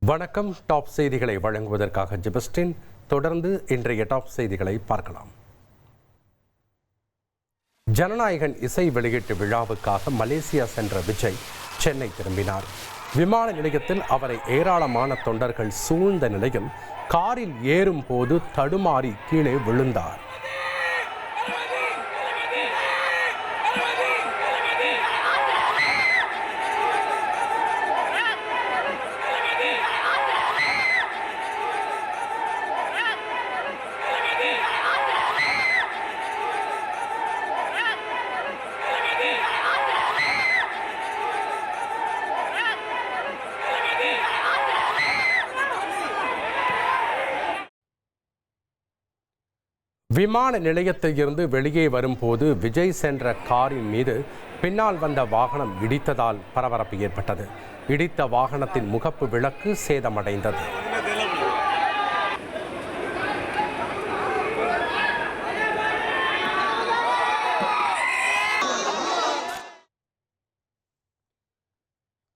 வணக்கம். டாப் செய்திகளை வழங்குவதற்காக ஜெபஸ்டின். தொடர்ந்து இன்றைய டாப் செய்திகளை பார்க்கலாம். ஜனநாயகன் இசை வெளியீட்டு விழாவுக்காக மலேசியா சென்ற விஜய் சென்னை திரும்பினார். விமான நிலையத்தில் அவரை ஏராளமான தொண்டர்கள் சூழ்ந்த நிலையில் காரில் ஏறும் போது தடுமாறி கீழே விழுந்தார். விமான நிலையத்தில் இருந்து வெளியே வரும்போது விஜய் சென்ற காரின் மீது பின்னால் வந்த வாகனம் இடித்ததால் பரபரப்பு ஏற்பட்டது. இடித்த வாகனத்தின் முகப்பு விளக்கு சேதமடைந்தது.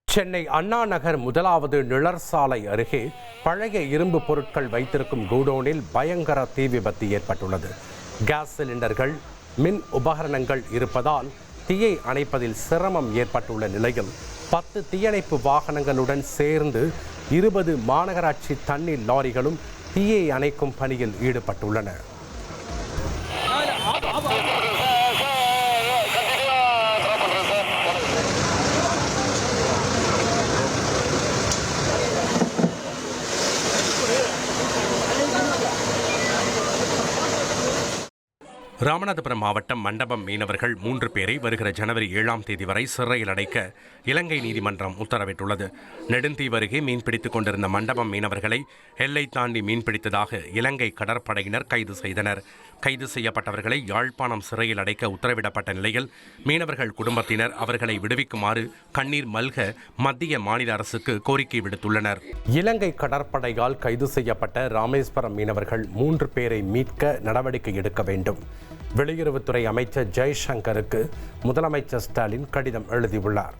சென்னை அண்ணா நகர் முதலாவது நிழற்சாலை அருகே பழைய இரும்பு பொருட்கள் வைத்திருக்கும் குடோனில் பயங்கர தீ விபத்து ஏற்பட்டுள்ளது. கேஸ் சிலிண்டர்கள், மின் உபகரணங்கள் இருப்பதால் தீயை அணைப்பதில் சிரமம் ஏற்பட்டுள்ள நிலையில் 10 தீயணைப்பு வாகனங்களுடன் சேர்ந்து 20 மாநகராட்சி தண்ணீர் லாரிகளும் தீயை அணைக்கும் பணியில் ஈடுபட்டுள்ளன. ராமநாதபுரம் மாவட்டம் மண்டபம் மீனவர்கள் 3 பேரை வருகிற ஜனவரி 7ஆம் தேதி வரை சிறையில் அடைக்க இலங்கை நீதிமன்றம் உத்தரவிட்டுள்ளது. நெடுந்தீவு அருகே மீன்பிடித்துக் கொண்டிருந்த மண்டபம் மீனவர்களை எல்லை தாண்டி மீன்பிடித்ததாக இலங்கை கடற்படையினர் கைது செய்தனர். கைது செய்யப்பட்டவர்களை யாழ்ப்பாணம் சிறையில் அடைக்க உத்தரவிடப்பட்ட நிலையில் மீனவர்கள் குடும்பத்தினர் அவர்களை விடுவிக்குமாறு கண்ணீர் மல்க மத்திய மாநில அரசுக்கு கோரிக்கை விடுத்துள்ளனர். இலங்கை கடற்படையால் கைது செய்யப்பட்ட ராமேஸ்வரம் மீனவர்கள் 3 பேரை மீட்க நடவடிக்கை எடுக்க வேண்டும். வெளியுறவுத்துறை அமைச்சர் ஜெய்சங்கருக்கு முதலமைச்சர் ஸ்டாலின் கடிதம் எழுதியுள்ளார்.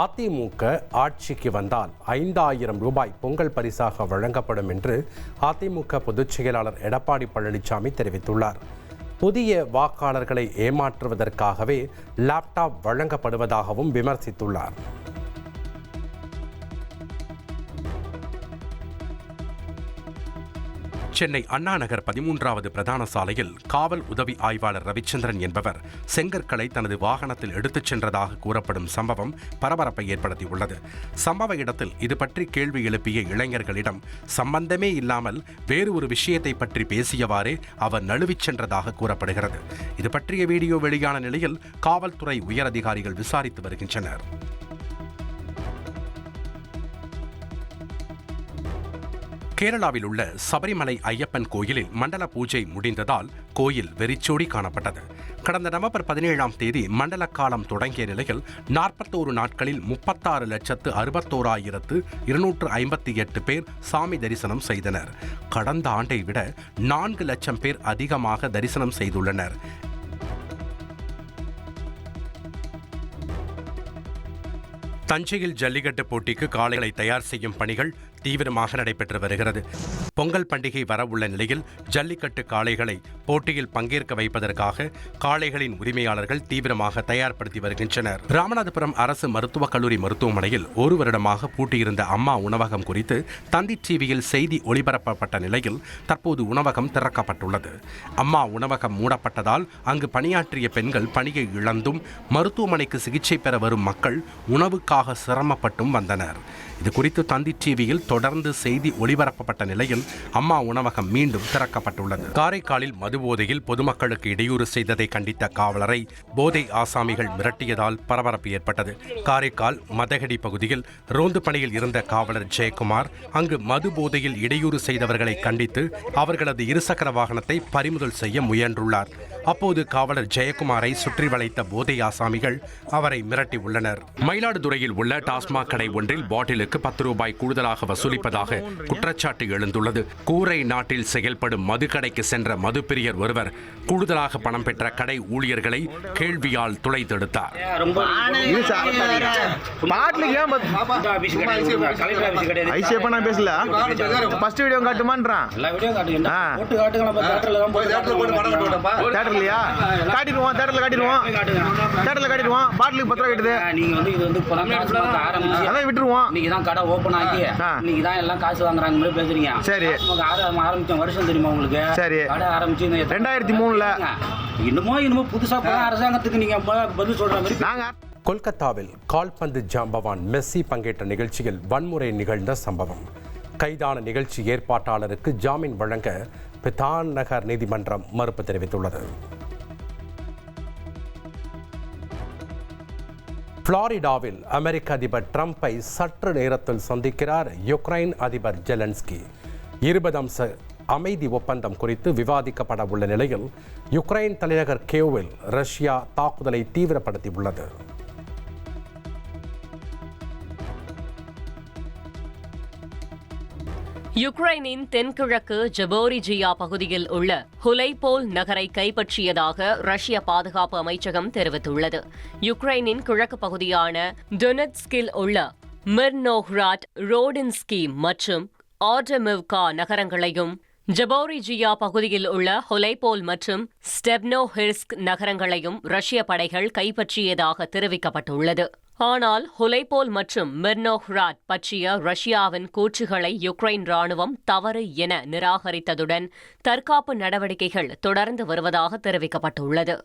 அதிமுக ஆட்சிக்கு வந்தால் 5000 ரூபாய் பொங்கல் பரிசாக வழங்கப்படும் என்று அதிமுக பொதுச் செயலாளர் எடப்பாடி பழனிசாமி தெரிவித்துள்ளார். புதிய வாக்காளர்களை ஏமாற்றுவதற்காகவே லேப்டாப் வழங்கப்படுவதாகவும் விமர்சித்துள்ளார். சென்னை அண்ணா நகர் 13வது பிரதான சாலையில் காவல் உதவி ஆய்வாளர் ரவிச்சந்திரன் என்பவர் செங்கற்களை தனது வாகனத்தில் எடுத்துச் சென்றதாக கூறப்படும் சம்பவம் பரபரப்பை ஏற்படுத்தியுள்ளது. சம்பவ இடத்தில் இது பற்றி கேள்வி எழுப்பிய இளைஞர்களிடம் சம்பந்தமே இல்லாமல் வேறு ஒரு விஷயத்தை பற்றி பேசியவாறே அவர் நழுவிச் சென்றதாக கூறப்படுகிறது. இது பற்றிய வீடியோ வெளியான நிலையில் காவல்துறை உயரதிகாரிகள் விசாரித்து வருகின்றனர். கேரளாவில் உள்ள சபரிமலை ஐயப்பன் கோயிலில் மண்டல பூஜை முடிந்ததால் கோயில் வெறிச்சோடி காணப்பட்டது. கடந்த நவம்பர் 17ஆம் தேதி மண்டல காலம் தொடங்கிய நிலையில் 41 நாட்களில் 36,61,258 பேர் சாமி தரிசனம் செய்தனர். கடந்த ஆண்டை விட 4 லட்சம் பேர் அதிகமாக தரிசனம் செய்துள்ளனர். தஞ்சையில் ஜல்லிக்கட்டு போட்டிக்கு காளைகளை தயார் செய்யும் பணிகள் தீவிரமாக நடைபெற்று வருகிறது. பொங்கல் பண்டிகை வரவுள்ள நிலையில் ஜல்லிக்கட்டு காளைகளை போட்டியில் பங்கேற்க வைப்பதற்காக காளைகளின் உரிமையாளர்கள் தீவிரமாக தயார்படுத்தி வருகின்றனர். ராமநாதபுரம் அரசு மருத்துவக் கல்லூரி மருத்துவமனையில் 1 வருடமாக பூட்டியிருந்த அம்மா உணவகம் குறித்து தந்தி டிவியில் செய்தி ஒளிபரப்பப்பட்ட நிலையில் தற்போது உணவகம் திறக்கப்பட்டுள்ளது. அம்மா உணவகம் மூடப்பட்டதால் அங்கு பணியாற்றிய பெண்கள் பணியை இழந்தும் மருத்துவமனைக்கு சிகிச்சை பெற வரும் மக்கள் உணவுக்காக சிரமப்பட்டும் வந்தனர். இதுகுறித்து தந்தி டிவியில் தொடர்ந்து செய்தி ஒளிபரப்பப்பட்ட நிலையில் அம்மா உணவகம் மீண்டும் திறக்கப்பட்டுள்ளது. காரைக்காலில் மது போதையில் பொதுமக்களுக்கு இடையூறு செய்ததை கண்டித்த காவலரை போதை ஆசாமிகள் மிரட்டியதால் பரபரப்பு ஏற்பட்டது. காரைக்கால் மதகடி பகுதியில் ரோந்து பணியில் இருந்த காவலர் ஜெயக்குமார் அங்கு மது போதையில் இடையூறு செய்தவர்களை கண்டித்து அவர்களது இருசக்கர வாகனத்தை பறிமுதல் செய்ய முயன்றுள்ளார். அப்போது காவலர் ஜெயக்குமாரை சுற்றி வளைத்த போதை ஆசாமிகள் அவரை மிரட்டியுள்ளனர். மயிலாடுதுறையில் உள்ள டாஸ்மாக் கடை ஒன்றில் பாட்டிலுக்கு பாட்டிலுக்கு 10 ரூபாய் கூடுதலாக வசூலிப்பதாக குற்றச்சாட்டு எழுந்துள்ளது. கூரை நாட்டில் செயல்படும் மதுக்கடைக்கு சென்ற மதுப்பிரியர் ஒருவர் கூடுதலாக பணம் பெற்ற கடை ஊழியர்களை கேள்வியால் துளைத்தெடுத்தார். கொல்கத்தாவில் கால்பந்து ஜாம்பவான் மெஸ்ஸி பங்கேற்ற நிகழ்ச்சியில் வன்முறை நிகழ்ந்த சம்பவம். கைதான நிகழ்ச்சி ஏற்பாட்டாளருக்கு ஜாமீன் வழங்க பிதான் நகர் நீதிமன்றம் மறுப்பு தெரிவித்துள்ளது. புளோரிடாவில் அமெரிக்க அதிபர் ட்ரம்பை சற்று நேரத்தில் சந்திக்கிறார் யுக்ரைன் அதிபர் ஜெலன்ஸ்கி. 20 அம்ச அமைதி ஒப்பந்தம் குறித்து விவாதிக்கப்பட உள்ள நிலையில் யுக்ரைன் தலைநகர் கியோவில் ரஷ்யா தாக்குதலை தீவிரப்படுத்தியுள்ளது. யுக்ரைனின் தென்கிழக்கு ஜபோரிஜியா பகுதியில் உள்ள ஹுலைபோல் நகரை கைப்பற்றியதாக ரஷ்ய பாதுகாப்பு அமைச்சகம் தெரிவித்துள்ளது. யுக்ரைனின் கிழக்கு பகுதியான டொனெட்ஸ்கில் உள்ள மிர்னோஹ்ராட், ரோடின்ஸ்கி மற்றும் ஆர்டமிவ்கா நகரங்களையும், ஜபோரிஜியா பகுதியில் உள்ள ஹுலைபோல் மற்றும் ஸ்டெப்னோஹிர்ஸ்க் நகரங்களையும் ரஷ்ய படைகள் கைப்பற்றியதாக தெரிவிக்கப்பட்டுள்ளது. ஆனால் ஹுலைபோல் மற்றும் மிர்னோஹ்ராட் பற்றிய ரஷ்யாவின் கூற்றுகளை யுக்ரைன் ராணுவம் தவறு என நிராகரித்ததுடன் தற்காப்பு நடவடிக்கைகள் தொடர்ந்து வருவதாக தெரிவிக்கப்பட்டுள்ளது.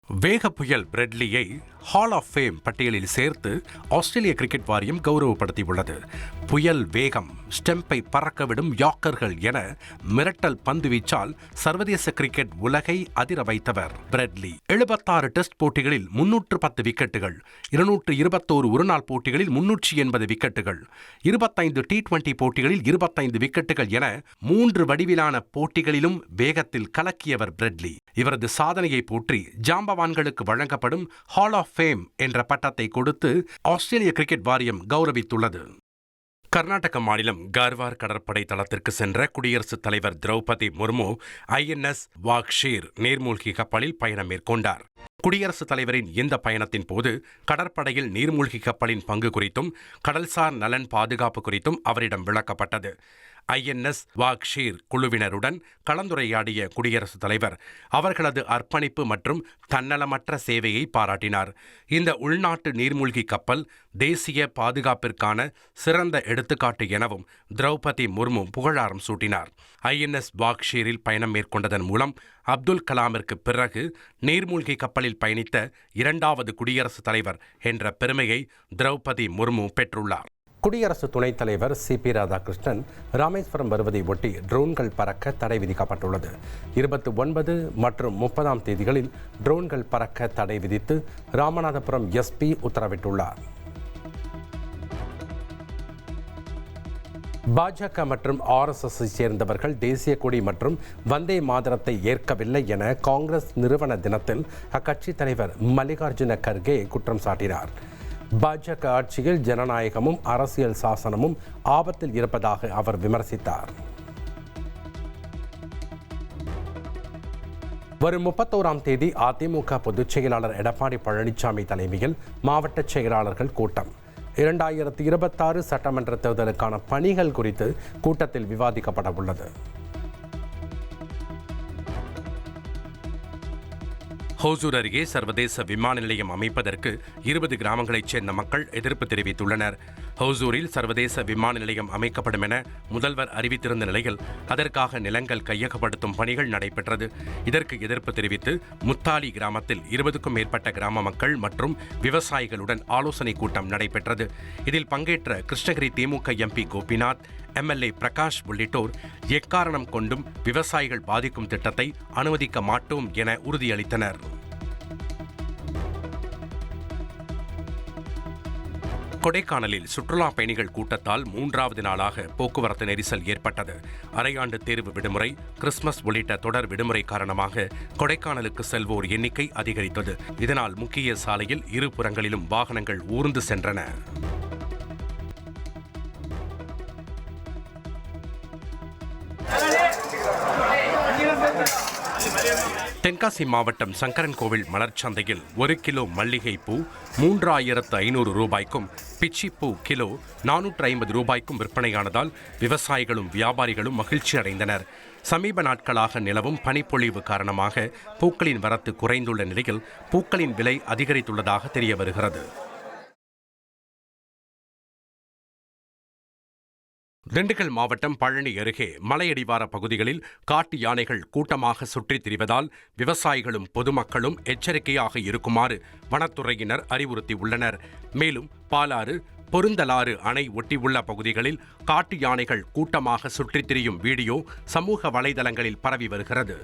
வேக புயல் பிரெட்லியை ஹால் ஆஃப் ஃபேம் பட்டியலில் சேர்த்து ஆஸ்திரேலிய கிரிக்கெட் வாரியம் கௌரவப்படுத்தியுள்ளது. புயல் வேகம், ஸ்டெம்பை பறக்கவிடும் யாக்கர்கள் என மிரட்டல் பந்து வீச்சால் சர்வதேச கிரிக்கெட் உலகை அதிர வைத்தவர் பிரெட்லி. 76 டெஸ்ட் போட்டிகளில் 310 விக்கெட்டுகள், 221 ஒருநாள் போட்டிகளில் 380 விக்கெட்டுகள், 25 T20 போட்டிகளில் 25 விக்கெட்டுகள் என 3 வடிவிலான போட்டிகளிலும் வேகத்தில் கலக்கியவர் பிரெட்லி. இவரது சாதனையை போற்றி ஜாம்பவான்களுக்கு வழங்கப்படும் ஹால் ஆஃப் ஃபேம் என்ற பட்டத்தை கொடுத்து ஆஸ்திரேலிய கிரிக்கெட் வாரியம் கௌரவித்துள்ளது. கர்நாடக மாநிலம் கார்வார் கடற்படை தளத்திற்கு சென்ற குடியரசுத் தலைவர் திரௌபதி முர்மு INS வாக்ஷீர் நீர்மூழ்கி கப்பலில் பயணம் மேற்கொண்டார். குடியரசுத் தலைவரின் இந்த பயணத்தின் போது கடற்படையில் நீர்மூழ்கி கப்பலின் பங்கு குறித்தும் கடல்சார் நலன் பாதுகாப்பு குறித்தும் அவரிடம் விளக்கப்பட்டது. INS வாக்ஷீர் குழுவினருடன் கலந்துரையாடிய குடியரசுத் தலைவர் அவர்களது அர்ப்பணிப்பு மற்றும் தன்னலமற்ற சேவையை பாராட்டினார். இந்த உள்நாட்டு நீர்மூழ்கி கப்பல் தேசிய பாதுகாப்பிற்கான சிறந்த எடுத்துக்காட்டு எனவும் திரௌபதி முர்மு புகழாரம் சூட்டினார். INS வாக்ஷீரில் பயணம் மேற்கொண்டதன் மூலம் அப்துல் கலாமிற்கு பிறகு நீர்மூழ்கி கப்பலில் பயணித்த 2வது குடியரசுத் தலைவர் என்ற பெருமையை திரௌபதி முர்மு பெற்றுள்ளார். குடியரசு துணைத் தலைவர் CP ராதாகிருஷ்ணன் ராமேஸ்வரம் வருவதை ஒட்டி ட்ரோன்கள் பறக்க தடை விதிக்கப்பட்டுள்ளது. 29 மற்றும் 30ஆம் தேதிகளில் ட்ரோன்கள் பறக்க தடை விதித்து ராமநாதபுரம் SP உத்தரவிட்டுள்ளார். பாஜக மற்றும் RSS சேர்ந்தவர்கள் தேசிய கொடி மற்றும் வந்தே மாதரத்தை ஏற்கவில்லை என காங்கிரஸ் நிறுவன தினத்தில் அக்கட்சி தலைவர் மல்லிகார்ஜுன கர்கே குற்றம் சாட்டினார். பாஜக ஆட்சியில் ஜனநாயகமும் அரசியல் சாசனமும் ஆபத்தில் இருப்பதாக அவர் விமர்சித்தார். வரும் 31ஆம் தேதி அதிமுக பொதுச் செயலாளர் எடப்பாடி பழனிசாமி தலைமையில் மாவட்ட செயலாளர்கள் கூட்டம். 2026 சட்டமன்ற தேர்தலுக்கான பணிகள் குறித்து கூட்டத்தில் விவாதிக்கப்பட உள்ளது. ஹோசூர் அருகே சர்வதேச விமான நிலையம் அமைப்பதற்கு 20 கிராமங்களைச் சேர்ந்த மக்கள் எதிர்ப்பு தெரிவித்துள்ளனர். ஹோசூரில் சர்வதேச விமான நிலையம் அமைக்கப்படும் என முதல்வர் அறிவித்திருந்த நிலையில் அதற்காக நிலங்கள் கையகப்படுத்தும் பணிகள் நடைபெற்றது. இதற்கு எதிர்ப்பு தெரிவித்து முத்தாலி கிராமத்தில் 20க்கும் மேற்பட்ட கிராம மக்கள் மற்றும் விவசாயிகளுடன் ஆலோசனை கூட்டம் நடைபெற்றது. இதில் பங்கேற்ற கிருஷ்ணகிரி திமுக MP கோபிநாத், MLA பிரகாஷ் உள்ளிட்டோர் எக்காரணம் கொண்டும் விவசாயிகள் பாதிக்கும் திட்டத்தை அனுமதிக்க மாட்டோம் என உறுதியளித்தனர். கொடைக்கானலில் சுற்றுலா பயணிகள் கூட்டத்தால் 3வது நாளாக போக்குவரத்து நெரிசல் ஏற்பட்டது. அரையாண்டு தேர்வு விடுமுறை, கிறிஸ்துமஸ் உள்ளிட்ட தொடர் விடுமுறை காரணமாக கொடைக்கானலுக்கு செல்வோர் எண்ணிக்கை அதிகரித்தது. இதனால் முக்கிய சாலையில் இருபுறங்களிலும் வாகனங்கள் ஊர்ந்து சென்றன. தென்காசி மாவட்டம் சங்கரன்கோவில் மலர்ச்சந்தையில் 1 கிலோ மல்லிகை பூ 3500 ரூபாய்க்கும், பிச்சிப்பூ கிலோ 450 ரூபாய்க்கும் விற்பனையானதால் விவசாயிகளும் வியாபாரிகளும் மகிழ்ச்சி அடைந்தனர். சமீப நாட்களாக நிலவும் பனிப்பொழிவு காரணமாக பூக்களின் வரத்து குறைந்துள்ள நிலையில் பூக்களின் விலை அதிகரித்துள்ளதாக தெரிய வருகிறது. திண்டுக்கல் மாவட்டம் பழனி அருகே மலையடிவார பகுதிகளில் காட்டு யானைகள் கூட்டமாக சுற்றித் திரிவதால் விவசாயிகளும் பொதுமக்களும் எச்சரிக்கையாக இருக்குமாறு வனத்துறையினர் அறிவுறுத்தியுள்ளனர். மேலும் பாலாறு, பொருந்தலாறு அணை ஒட்டியுள்ள பகுதிகளில் காட்டு யானைகள் கூட்டமாக சுற்றித் திரியும் வீடியோ சமூக வலைதளங்களில் பரவி வருகிறது.